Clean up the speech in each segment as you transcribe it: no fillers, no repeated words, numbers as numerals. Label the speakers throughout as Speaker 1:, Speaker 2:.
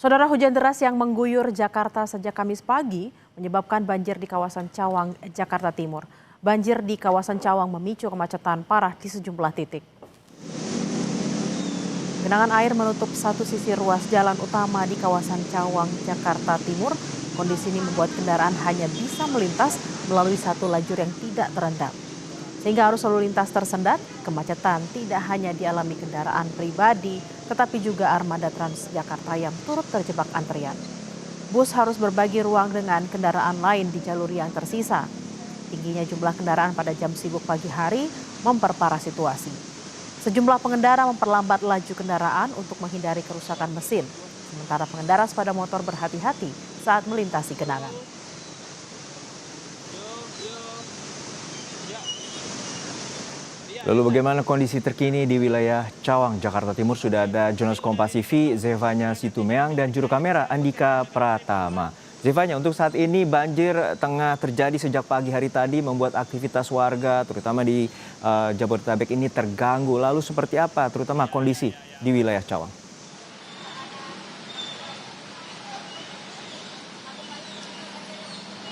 Speaker 1: Saudara, hujan deras yang mengguyur Jakarta sejak Kamis pagi menyebabkan banjir di kawasan Cawang, Jakarta Timur. Banjir di kawasan Cawang memicu kemacetan parah di sejumlah titik. Genangan air menutup satu sisi ruas jalan utama di kawasan Cawang, Jakarta Timur. Kondisi ini membuat kendaraan hanya bisa melintas melalui satu lajur yang tidak terendam. Sehingga arus lalu lintas tersendat, kemacetan tidak hanya dialami kendaraan pribadi, tetapi juga armada Transjakarta yang turut terjebak antrian. Bus harus berbagi ruang dengan kendaraan lain di jalur yang tersisa. Tingginya jumlah kendaraan pada jam sibuk pagi hari memperparah situasi. Sejumlah pengendara memperlambat laju kendaraan untuk menghindari kerusakan mesin. Sementara pengendara sepeda motor berhati-hati saat melintasi genangan.
Speaker 2: Lalu bagaimana kondisi terkini di wilayah Cawang, Jakarta Timur? Sudah ada jurnalis Kompas TV, Zevanya Situmeang, dan juru kamera Andika Pratama. Zevanya, untuk saat ini banjir tengah terjadi sejak pagi hari tadi membuat aktivitas warga, terutama di Jabodetabek ini terganggu. Lalu seperti apa terutama kondisi di wilayah Cawang?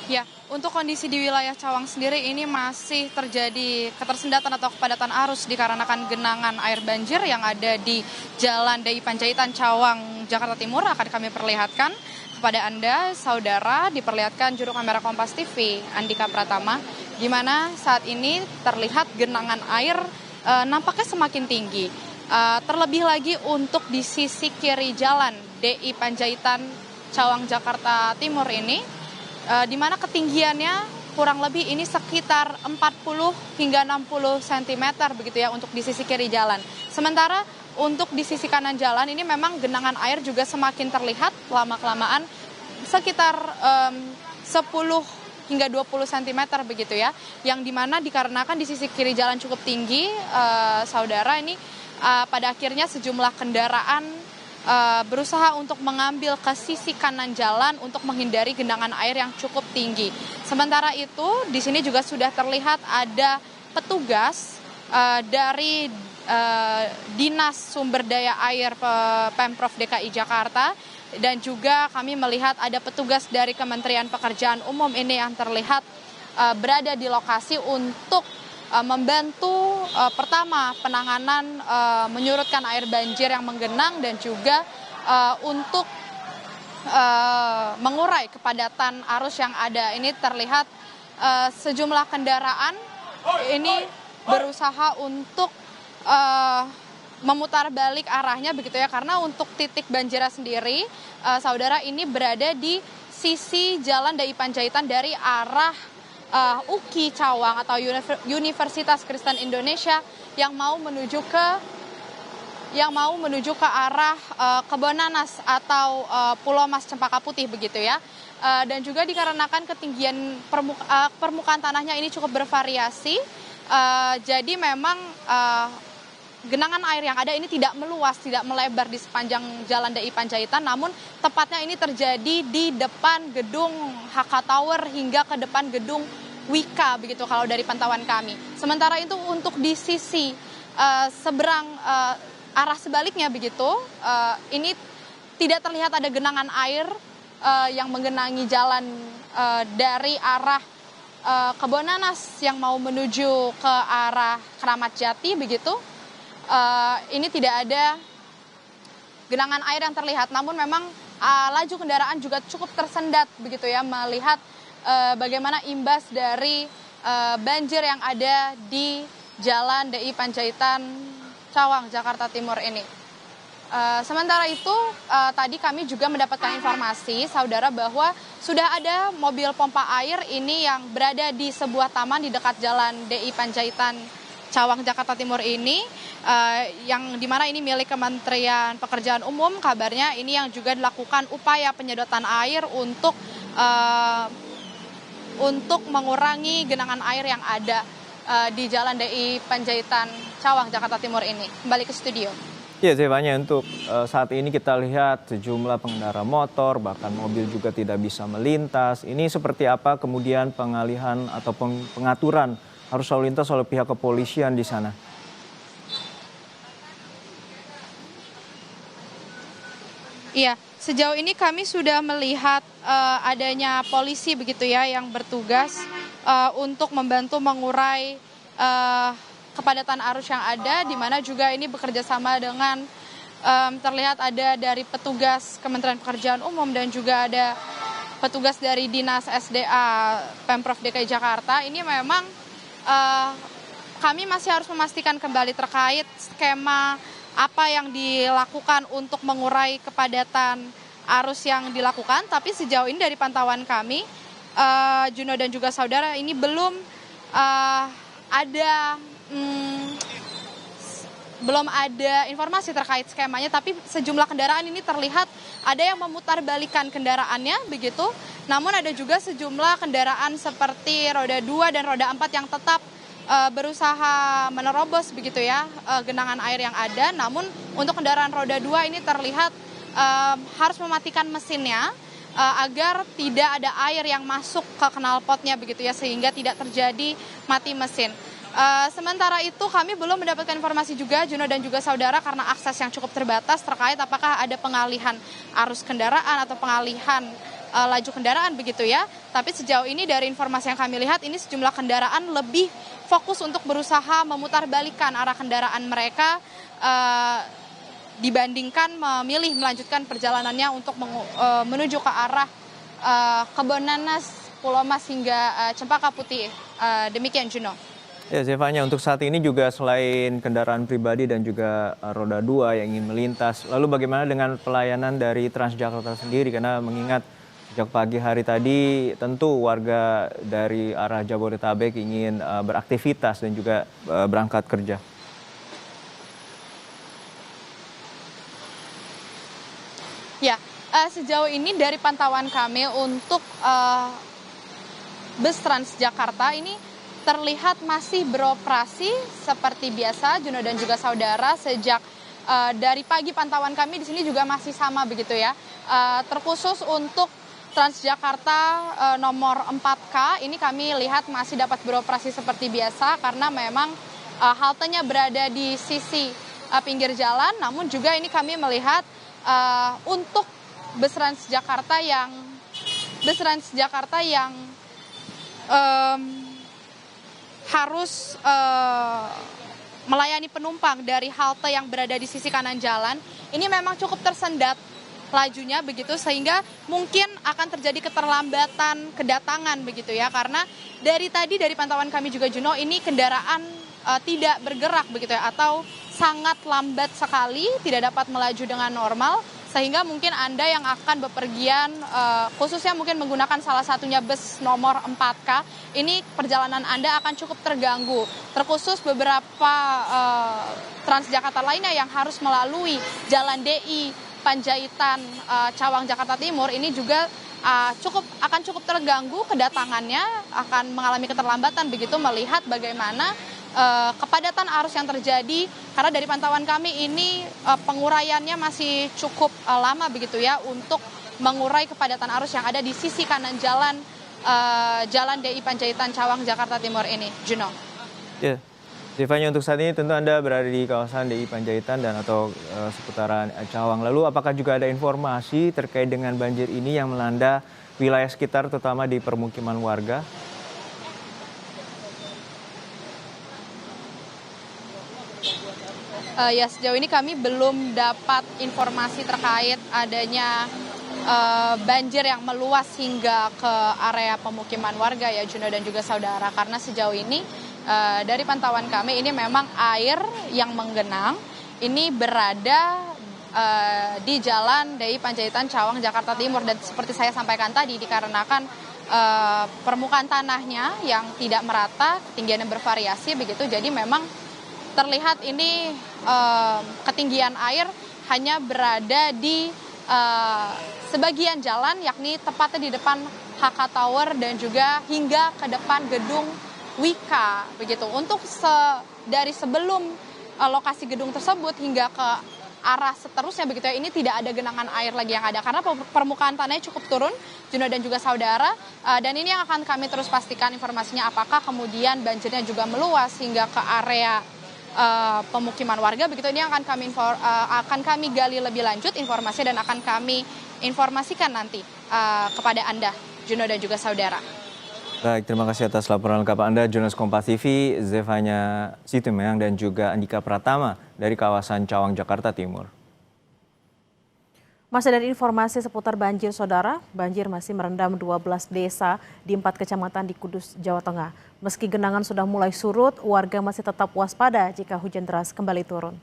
Speaker 3: Ya, untuk kondisi di wilayah Cawang sendiri ini masih terjadi ketersendatan atau kepadatan arus dikarenakan genangan air banjir yang ada di Jalan DI Panjaitan Cawang, Jakarta Timur. Akan kami perlihatkan kepada Anda, saudara, diperlihatkan juru kamera Kompas TV, Andika Pratama, di mana saat ini terlihat genangan air nampaknya semakin tinggi. Terlebih lagi untuk di sisi kiri jalan DI Panjaitan Cawang, Jakarta Timur ini, di mana ketinggiannya kurang lebih ini sekitar 40 hingga 60 cm begitu ya untuk di sisi kiri jalan. Sementara untuk di sisi kanan jalan ini memang genangan air juga semakin terlihat lama-kelamaan sekitar 10 hingga 20 cm begitu ya. Yang dimana dikarenakan di sisi kiri jalan cukup tinggi, saudara, ini pada akhirnya sejumlah kendaraan berusaha untuk mengambil ke sisi kanan jalan untuk menghindari genangan air yang cukup tinggi. Sementara itu, di sini juga sudah terlihat ada petugas dari Dinas Sumber Daya Air Pemprov DKI Jakarta, dan juga kami melihat ada petugas dari Kementerian Pekerjaan Umum ini yang terlihat berada di lokasi untuk membantu pertama penanganan menyurutkan air banjir yang menggenang dan juga untuk mengurai kepadatan arus yang ada. Ini terlihat sejumlah kendaraan ini berusaha untuk memutar balik arahnya begitu ya, karena untuk titik banjirnya sendiri, saudara, ini berada di sisi Jalan DI Panjaitan dari arah UKI Cawang atau Universitas Kristen Indonesia yang mau menuju ke arah Kebonanas atau Pulau Mas Cempaka Putih begitu ya. Dan juga dikarenakan ketinggian permukaan tanahnya ini cukup bervariasi, jadi memang genangan air yang ada ini tidak meluas, tidak melebar di sepanjang Jalan DI Panjaitan, namun tepatnya ini terjadi di depan gedung HK Tower hingga ke depan gedung Wika begitu kalau dari pantauan kami. Sementara itu untuk di sisi seberang arah sebaliknya begitu, ini tidak terlihat ada genangan air yang menggenangi jalan dari arah Kebonanas yang mau menuju ke arah Keramat Jati begitu. Ini tidak ada genangan air yang terlihat, namun memang laju kendaraan juga cukup tersendat begitu ya, melihat bagaimana imbas dari banjir yang ada di Jalan DI Panjaitan Cawang, Jakarta Timur ini. Sementara itu tadi kami juga mendapatkan informasi, saudara, bahwa sudah ada mobil pompa air ini yang berada di sebuah taman di dekat Jalan DI Panjaitan Cawang, Jakarta Timur ini, yang dimana ini milik Kementerian Pekerjaan Umum. Kabarnya ini yang juga dilakukan upaya penyedotan air untuk mengurangi genangan air yang ada di Jalan DI Panjaitan Cawang, Jakarta Timur ini. Kembali ke studio.
Speaker 2: Ya, Zevanya, untuk saat ini kita lihat sejumlah pengendara motor, bahkan mobil juga tidak bisa melintas. Ini seperti apa kemudian pengalihan atau pengaturan arus lalu lintas oleh pihak kepolisian di sana?
Speaker 3: Iya, sejauh ini kami sudah melihat adanya polisi begitu ya yang bertugas untuk membantu mengurai kepadatan arus yang ada, di mana juga ini bekerja sama dengan terlihat ada dari petugas Kementerian Pekerjaan Umum dan juga ada petugas dari Dinas SDA Pemprov DKI Jakarta. Ini memang kami masih harus memastikan kembali terkait skema apa yang dilakukan untuk mengurai kepadatan arus yang dilakukan. Tapi sejauh ini dari pantauan kami, Juno dan juga saudara, ini belum ada informasi terkait skemanya, tapi sejumlah kendaraan ini terlihat ada yang memutarbalikan kendaraannya begitu. Namun ada juga sejumlah kendaraan seperti roda 2 dan roda 4 yang tetap berusaha menerobos begitu ya genangan air yang ada. Namun untuk kendaraan roda 2 ini terlihat harus mematikan mesinnya agar tidak ada air yang masuk ke knalpotnya begitu ya, sehingga tidak terjadi mati mesin. Sementara itu kami belum mendapatkan informasi juga, Juno dan juga saudara, karena akses yang cukup terbatas terkait apakah ada pengalihan arus kendaraan atau pengalihan laju kendaraan begitu ya. Tapi sejauh ini dari informasi yang kami lihat, ini sejumlah kendaraan lebih fokus untuk berusaha memutarbalikkan arah kendaraan mereka dibandingkan memilih melanjutkan perjalanannya untuk menuju ke arah Kebonanas, Pulau Mas hingga Cempaka Putih. Demikian Juno.
Speaker 2: Ya, Zevanya, untuk saat ini juga selain kendaraan pribadi dan juga roda 2 yang ingin melintas, lalu bagaimana dengan pelayanan dari Transjakarta sendiri? Karena mengingat sejak pagi hari tadi tentu warga dari arah Jabodetabek ingin beraktivitas dan juga berangkat kerja.
Speaker 3: Ya, sejauh ini dari pantauan kami untuk bus Transjakarta ini terlihat masih beroperasi seperti biasa, Juno dan juga saudara. Sejak dari pagi pantauan kami di sini juga masih sama begitu ya. Terkhusus untuk Transjakarta nomor 4K ini kami lihat masih dapat beroperasi seperti biasa karena memang haltenya berada di sisi pinggir jalan. Namun juga ini kami melihat untuk bus Transjakarta yang harus melayani penumpang dari halte yang berada di sisi kanan jalan, ini memang cukup tersendat lajunya begitu, sehingga mungkin akan terjadi keterlambatan kedatangan begitu ya, karena dari tadi dari pantauan kami juga Juno, ini kendaraan tidak bergerak begitu ya, atau sangat lambat sekali, tidak dapat melaju dengan normal. Sehingga mungkin Anda yang akan bepergian, khususnya mungkin menggunakan salah satunya bus nomor 4K, ini perjalanan Anda akan cukup terganggu. Terkhusus beberapa Transjakarta lainnya yang harus melalui Jalan DI Panjaitan Cawang Jakarta Timur, ini juga akan cukup terganggu kedatangannya, akan mengalami keterlambatan begitu, melihat bagaimana kepadatan arus yang terjadi, karena dari pantauan kami ini penguraiannya masih cukup lama begitu ya untuk mengurai kepadatan arus yang ada di sisi kanan jalan Jalan DI Panjaitan Cawang Jakarta Timur ini, Juno.
Speaker 2: Ya, Zevanya, untuk saat ini tentu Anda berada di kawasan DI Panjaitan dan atau seputaran Cawang. Lalu apakah juga ada informasi terkait dengan banjir ini yang melanda wilayah sekitar, terutama di permukiman warga?
Speaker 3: Ya, sejauh ini kami belum dapat informasi terkait adanya banjir yang meluas hingga ke area pemukiman warga ya, Juno dan juga saudara. Karena sejauh ini dari pantauan kami ini memang air yang menggenang ini berada di Jalan DI Panjaitan Cawang Jakarta Timur, dan seperti saya sampaikan tadi dikarenakan permukaan tanahnya yang tidak merata, ketinggiannya bervariasi begitu, jadi memang terlihat ini ketinggian air hanya berada di sebagian jalan, yakni tepatnya di depan HK Tower dan juga hingga ke depan gedung Wika begitu. Untuk dari sebelum lokasi gedung tersebut hingga ke arah seterusnya begitu ya, ini tidak ada genangan air lagi yang ada karena permukaan tanahnya cukup turun, Juno dan juga saudara, dan ini yang akan kami terus pastikan informasinya apakah kemudian banjirnya juga meluas hingga ke area pemukiman warga. Begitu ini akan kami gali lebih lanjut informasi dan akan kami informasikan nanti kepada Anda, Juno dan juga saudara.
Speaker 2: Baik, terima kasih atas laporan lengkap Anda, jurnalis Kompas TV, Zevanya Situmeang dan juga Andika Pratama dari kawasan Cawang, Jakarta Timur.
Speaker 1: Masih dari informasi seputar banjir, saudara. Banjir masih merendam 12 desa di 4 kecamatan di Kudus, Jawa Tengah. Meski genangan sudah mulai surut, warga masih tetap waspada jika hujan deras kembali turun.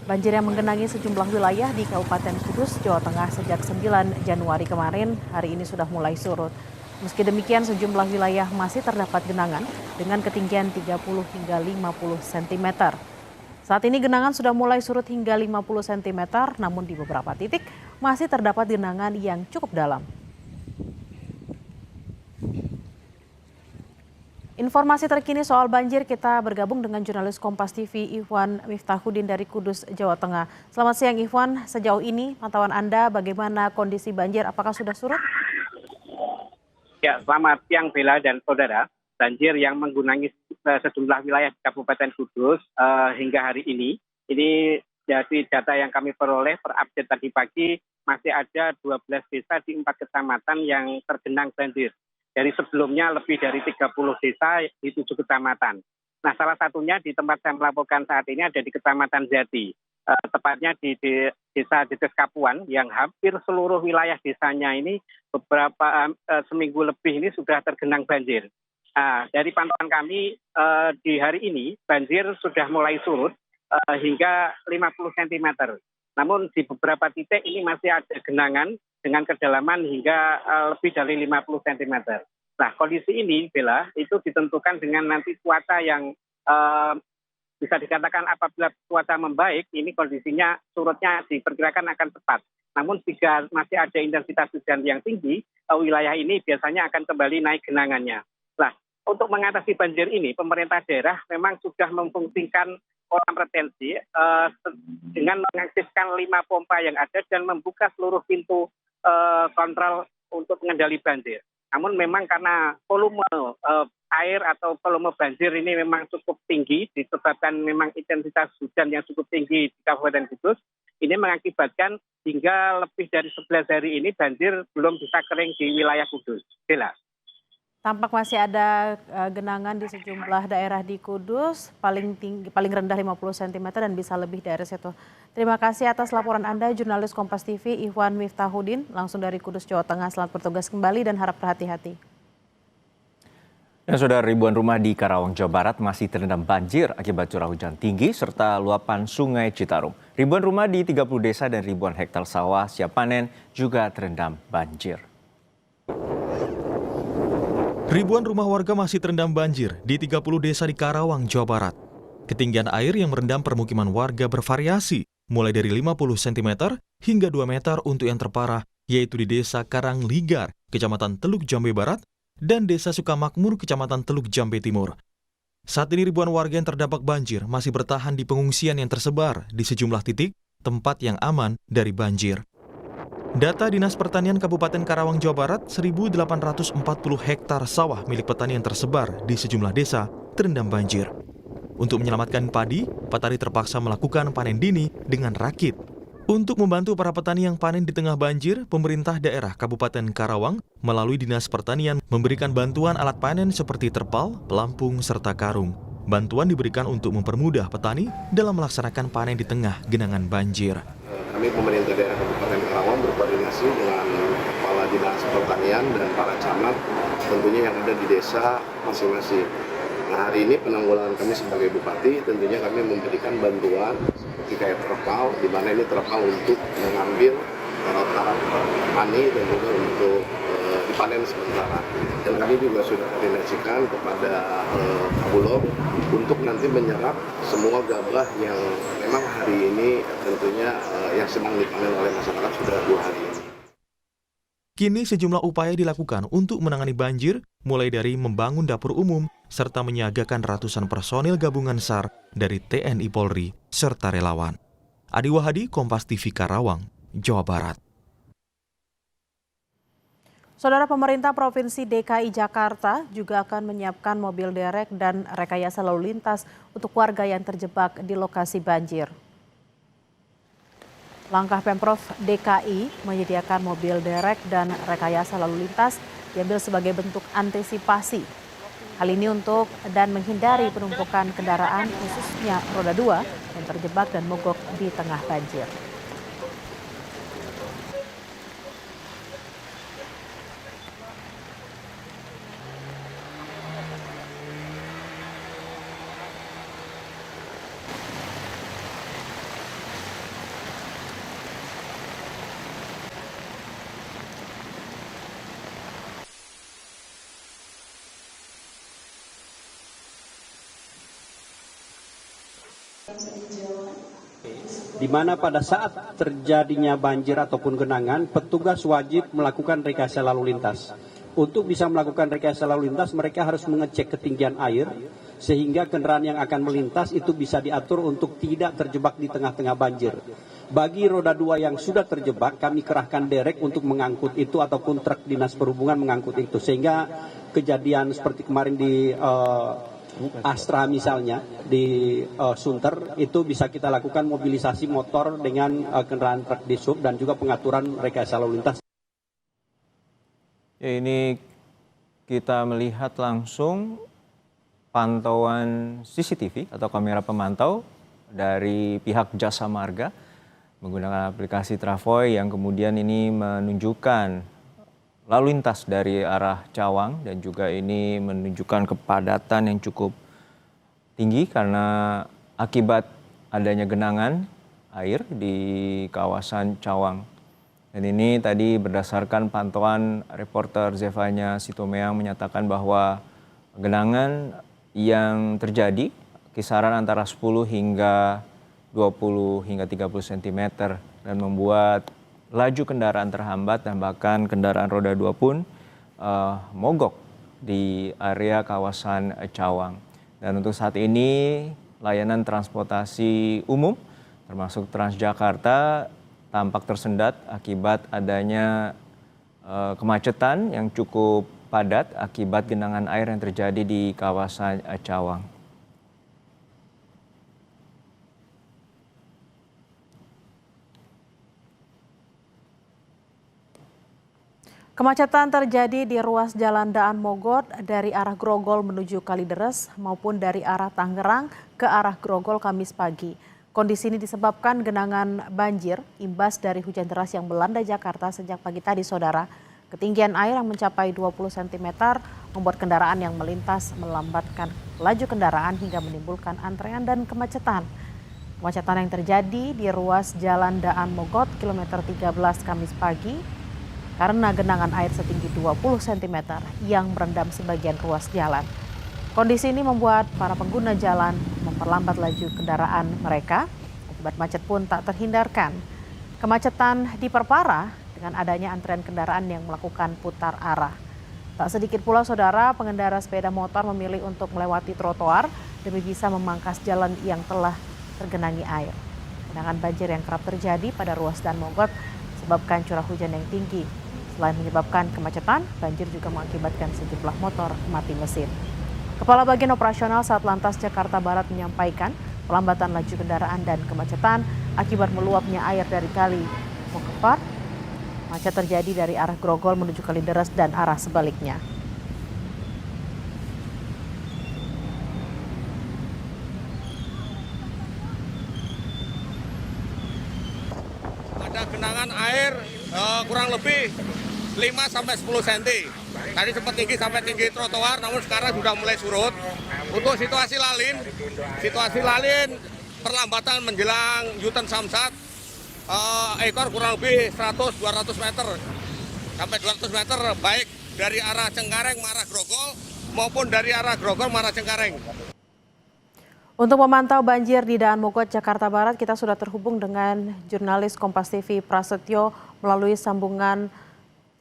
Speaker 1: Banjir yang menggenangi sejumlah wilayah di Kabupaten Kudus, Jawa Tengah sejak 9 Januari kemarin, hari ini sudah mulai surut. Meski demikian, sejumlah wilayah masih terdapat genangan dengan ketinggian 30 hingga 50 cm. Saat ini genangan sudah mulai surut hingga 50 cm, namun di beberapa titik masih terdapat genangan yang cukup dalam. Informasi terkini soal banjir, kita bergabung dengan jurnalis Kompas TV Ikhwan Miftahudin dari Kudus, Jawa Tengah. Selamat siang Ikhwan, sejauh ini pantauan Anda bagaimana kondisi banjir, apakah sudah surut?
Speaker 4: Ya, selamat siang Bella dan saudara. Banjir yang menggenangi sejumlah wilayah di Kabupaten Kudus hingga hari ini dari data yang kami peroleh per update tadi pagi, masih ada 12 desa di 4 kecamatan yang tergenang banjir. Dari sebelumnya lebih dari 30 desa di 7 kecamatan. Nah, salah satunya di tempat saya melaporkan saat ini ada di Kecamatan Jati. Tepatnya di Desa Dedes Kapuan yang hampir seluruh wilayah desanya ini beberapa seminggu lebih ini sudah tergenang banjir. Dari pantauan kami di hari ini banjir sudah mulai surut hingga 50 cm. Namun di beberapa titik ini masih ada genangan dengan kedalaman hingga lebih dari 50 cm. Nah, kondisi ini Bella itu ditentukan dengan nanti cuaca yang bisa dikatakan apabila cuaca membaik, ini kondisinya surutnya diperkirakan akan cepat. Namun jika masih ada intensitas hujan yang tinggi, wilayah ini biasanya akan kembali naik genangannya. Nah, untuk mengatasi banjir ini, pemerintah daerah memang sudah memfungsikan kolam retensi dengan mengaktifkan 5 pompa yang ada dan membuka seluruh pintu kontrol untuk mengendali banjir. Namun memang karena volume air atau volume banjir ini memang cukup tinggi disebabkan memang intensitas hujan yang cukup tinggi di Kabupaten Kudus, ini mengakibatkan hingga lebih dari 11 hari ini banjir belum bisa kering di wilayah Kudus. Bella.
Speaker 1: Tampak masih ada genangan di sejumlah daerah di Kudus, paling rendah 50 cm dan bisa lebih dari situ. Terima kasih atas laporan Anda, jurnalis Kompas TV Ikhwan Miftahudin, langsung dari Kudus, Jawa Tengah. Selamat bertugas kembali dan harap berhati-hati.
Speaker 2: Dan saudara, ribuan rumah di Karawang, Jawa Barat masih terendam banjir akibat curah hujan tinggi serta luapan Sungai Citarum. Ribuan rumah di 30 desa dan ribuan hektar sawah siap panen juga terendam banjir.
Speaker 5: Ribuan rumah warga masih terendam banjir di 30 desa di Karawang, Jawa Barat. Ketinggian air yang merendam permukiman warga bervariasi, mulai dari 50 cm hingga 2 meter untuk yang terparah, yaitu di Desa Karangligar, Kecamatan Teluk Jambe Barat, dan Desa Sukamakmur, Kecamatan Teluk Jambe Timur. Saat ini ribuan warga yang terdampak banjir masih bertahan di pengungsian yang tersebar di sejumlah titik tempat yang aman dari banjir. Data Dinas Pertanian Kabupaten Karawang, Jawa Barat, 1.840 hektar sawah milik petani yang tersebar di sejumlah desa terendam banjir. Untuk menyelamatkan padi, petani terpaksa melakukan panen dini dengan rakit. Untuk membantu para petani yang panen di tengah banjir, pemerintah daerah Kabupaten Karawang melalui Dinas Pertanian memberikan bantuan alat panen seperti terpal, pelampung, serta karung. Bantuan diberikan untuk mempermudah petani dalam melaksanakan panen di tengah genangan banjir.
Speaker 6: Kami pemerintah daerah Kabupaten Karawang berkoordinasi dengan Kepala Dinas Pertanian dan para camat tentunya yang ada di desa masing-masing. Nah, hari ini penanggulangan kami sebagai Bupati tentunya kami memberikan bantuan seperti kayak terpal, di mana ini terpal untuk mengambil taraf padi dan juga untuk dipanen sementara. Dan kami juga sudah koordinasikan kepada Bulog untuk nanti menyerap semua gabah yang memang hari ini tentunya yang sedang dipanen oleh masyarakat sudah 2 hari ini.
Speaker 5: Kini sejumlah upaya dilakukan untuk menangani banjir, mulai dari membangun dapur umum, serta menyiagakan ratusan personil gabungan SAR dari TNI Polri, serta relawan. Adi Wahadi, Kompas TV Karawang, Jawa Barat.
Speaker 1: Saudara, pemerintah Provinsi DKI Jakarta juga akan menyiapkan mobil derek dan rekayasa lalu lintas untuk warga yang terjebak di lokasi banjir. Langkah Pemprov DKI menyediakan mobil derek dan rekayasa lalu lintas diambil sebagai bentuk antisipasi. Hal ini untuk dan menghindari penumpukan kendaraan khususnya roda 2 yang terjebak dan mogok di tengah banjir.
Speaker 7: Di mana pada saat terjadinya banjir ataupun genangan, petugas wajib melakukan rekayasa lalu lintas. Untuk bisa melakukan rekayasa lalu lintas, mereka harus mengecek ketinggian air, sehingga kendaraan yang akan melintas itu bisa diatur untuk tidak terjebak di tengah-tengah banjir. Bagi roda 2 yang sudah terjebak, kami kerahkan derek untuk mengangkut itu ataupun truk dinas perhubungan mengangkut itu. Sehingga kejadian seperti kemarin di Astra misalnya di Sunter itu bisa kita lakukan mobilisasi motor dengan kendaraan truk disub dan juga pengaturan rekayasa lalu lintas.
Speaker 2: Ya, ini kita melihat langsung pantauan CCTV atau kamera pemantau dari pihak Jasa Marga menggunakan aplikasi Travoy yang kemudian ini menunjukkan lalu lintas dari arah Cawang dan juga ini menunjukkan kepadatan yang cukup tinggi karena akibat adanya genangan air di kawasan Cawang. Dan ini tadi berdasarkan pantauan reporter Zevanya Sitomeang menyatakan bahwa genangan yang terjadi kisaran antara 10 hingga 20 hingga 30 cm dan membuat laju kendaraan terhambat dan bahkan kendaraan roda 2 pun mogok di area kawasan Cawang. Dan untuk saat ini layanan transportasi umum termasuk Transjakarta tampak tersendat akibat adanya kemacetan yang cukup padat akibat genangan air yang terjadi di kawasan Cawang.
Speaker 1: Kemacetan terjadi di ruas Jalan Daan Mogot dari arah Grogol menuju Kalideres maupun dari arah Tangerang ke arah Grogol Kamis pagi. Kondisi ini disebabkan genangan banjir imbas dari hujan deras yang melanda Jakarta sejak pagi tadi, saudara. Ketinggian air yang mencapai 20 cm membuat kendaraan yang melintas melambatkan laju kendaraan hingga menimbulkan antrean dan kemacetan. Kemacetan yang terjadi di ruas Jalan Daan Mogot kilometer 13 Kamis pagi karena genangan air setinggi 20 cm yang merendam sebagian ruas jalan. Kondisi ini membuat para pengguna jalan memperlambat laju kendaraan mereka. Akibat macet pun tak terhindarkan. Kemacetan diperparah dengan adanya antrean kendaraan yang melakukan putar arah. Tak sedikit pula, saudara, pengendara sepeda motor memilih untuk melewati trotoar demi bisa memangkas jalan yang telah tergenangi air. Genangan banjir yang kerap terjadi pada ruas Daan Mogot disebabkan curah hujan yang tinggi. Selain menyebabkan kemacetan, banjir juga mengakibatkan sejumlah motor mati mesin. Kepala Bagian Operasional Satlantas Jakarta Barat menyampaikan pelambatan laju kendaraan dan kemacetan akibat meluapnya air dari Kali Mokepar. Macet terjadi dari arah Grogol menuju Kalideres dan arah sebaliknya.
Speaker 8: Ada genangan air kurang lebih 5-10 cm. Tadi sempat tinggi sampai tinggi trotoar, namun sekarang sudah mulai surut. Untuk situasi lalin perlambatan menjelang U-turn Samsat, ekor kurang lebih 100-200 meter sampai 200 meter, baik dari arah Cengkareng marah Grogol maupun dari arah Grogol marah Cengkareng.
Speaker 1: Untuk memantau banjir di Daan Mogot, Jakarta Barat, kita sudah terhubung dengan jurnalis Kompas TV Prasetyo melalui sambungan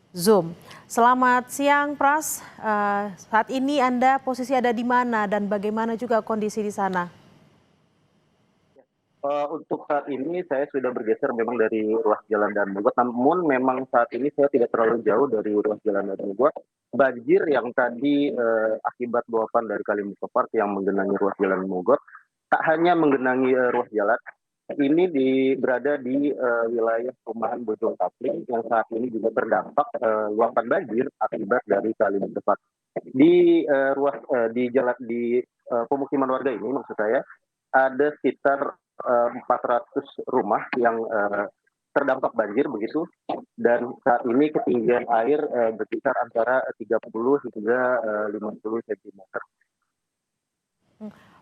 Speaker 1: Zoom. Selamat siang, Pras. Saat ini Anda posisi ada di mana dan bagaimana juga kondisi di sana?
Speaker 9: Untuk saat ini saya sudah bergeser memang dari ruas jalan dan Mogot, namun memang saat ini saya tidak terlalu jauh dari ruas jalan dan Mogot. Banjir yang tadi akibat luapan dari Kali Mukerfart yang menggenangi ruas jalan Mogot, tak hanya menggenangi ruas jalan, ini berada di wilayah perumahan Bojong Kapling yang saat ini juga terdampak luapan banjir akibat dari Kali Mukerfart. Di pemukiman warga ini maksud saya ada sekitar 400 rumah yang terdampak banjir begitu, dan saat ini ketinggian air berkisar antara 30 hingga 50 cm.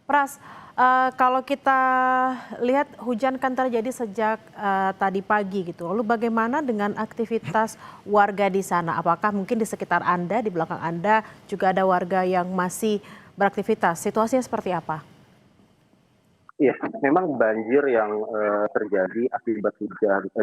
Speaker 1: Pras, kalau kita lihat hujan kan terjadi sejak tadi pagi gitu. Lalu bagaimana dengan aktivitas warga di sana? Apakah mungkin di sekitar Anda, di belakang Anda juga ada warga yang masih beraktivitas? Situasinya seperti apa?
Speaker 9: Iya, memang banjir yang terjadi akibat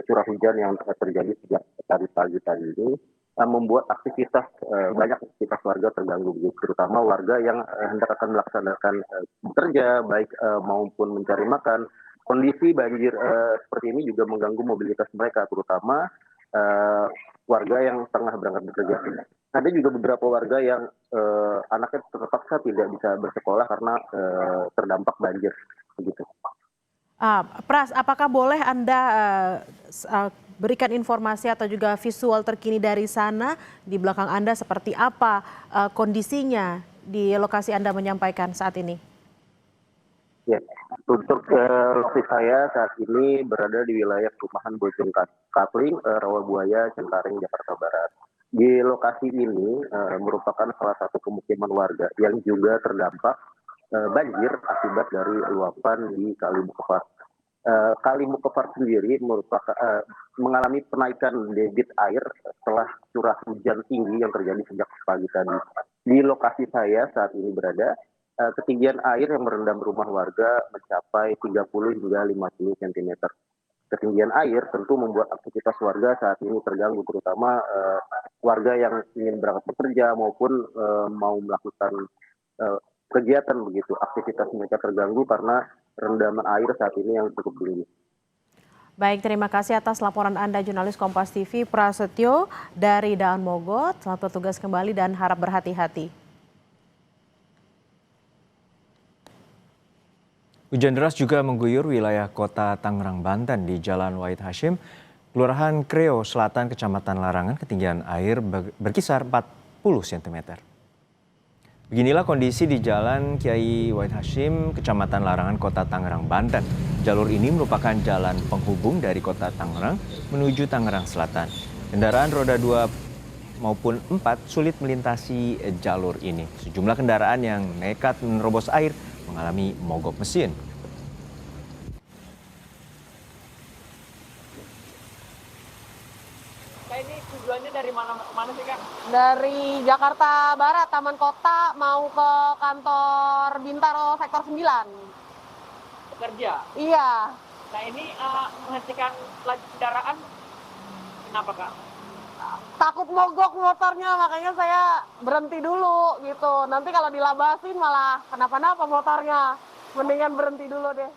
Speaker 9: curah hujan yang terjadi sejak tadi pagi tadi ini membuat aktivitas banyak aktivitas warga terganggu, terutama warga yang hendak akan melaksanakan bekerja, baik maupun mencari makan. Kondisi banjir seperti ini juga mengganggu mobilitas mereka, terutama warga yang tengah berangkat bekerja. Ada juga beberapa warga yang anaknya terpaksa tidak bisa bersekolah karena terdampak banjir. Begitu.
Speaker 1: Pras, apakah boleh Anda berikan informasi atau juga visual terkini dari sana di belakang Anda seperti apa kondisinya di lokasi Anda menyampaikan saat ini?
Speaker 9: Ya, untuk lokasi saya saat ini berada di wilayah perumahan Bojong Kapling, Rawabuaya, Cengkareng, Jakarta Barat. Di lokasi ini merupakan salah satu pemukiman warga yang juga terdampak banjir akibat dari luapan di Kali Mukerfart. Kali Mukerfart sendiri mengalami penaikan debit air setelah curah hujan tinggi yang terjadi sejak pagi tadi. Di lokasi saya saat ini berada, ketinggian air yang merendam rumah warga mencapai 30 hingga 50 cm. Ketinggian air tentu membuat aktivitas warga saat ini terganggu, terutama warga yang ingin berangkat bekerja maupun mau melakukan kegiatan begitu, aktivitas mereka terganggu karena rendaman air saat ini yang cukup tinggi.
Speaker 1: Baik, terima kasih atas laporan Anda jurnalis Kompas TV Prasetyo dari Daan Mogot. Selamat bertugas kembali dan harap berhati-hati.
Speaker 2: Hujan deras juga mengguyur wilayah kota Tangerang, Banten di Jalan Wahid Hasyim, Kelurahan Kreo Selatan, Kecamatan Larangan. Ketinggian air berkisar 40 cm. Beginilah kondisi di Jalan Kiai Wahid Hasyim, Kecamatan Larangan, Kota Tangerang, Banten. Jalur ini merupakan jalan penghubung dari Kota Tangerang menuju Tangerang Selatan. Kendaraan roda 2 maupun 4 sulit melintasi jalur ini. Sejumlah kendaraan yang nekat menerobos air mengalami mogok mesin.
Speaker 10: Ini tujuannya dari mana ke mana sih, Kak?
Speaker 11: Dari Jakarta Barat, Taman Kota, mau ke kantor Bintaro Sektor 9.
Speaker 10: Bekerja?
Speaker 11: Iya.
Speaker 10: Nah ini menghentikan laju kendaraan, kenapa, Kak?
Speaker 11: Takut mogok motornya, makanya saya berhenti dulu gitu. Nanti kalau dilabasin malah kenapa-napa motornya. Mendingan berhenti dulu deh.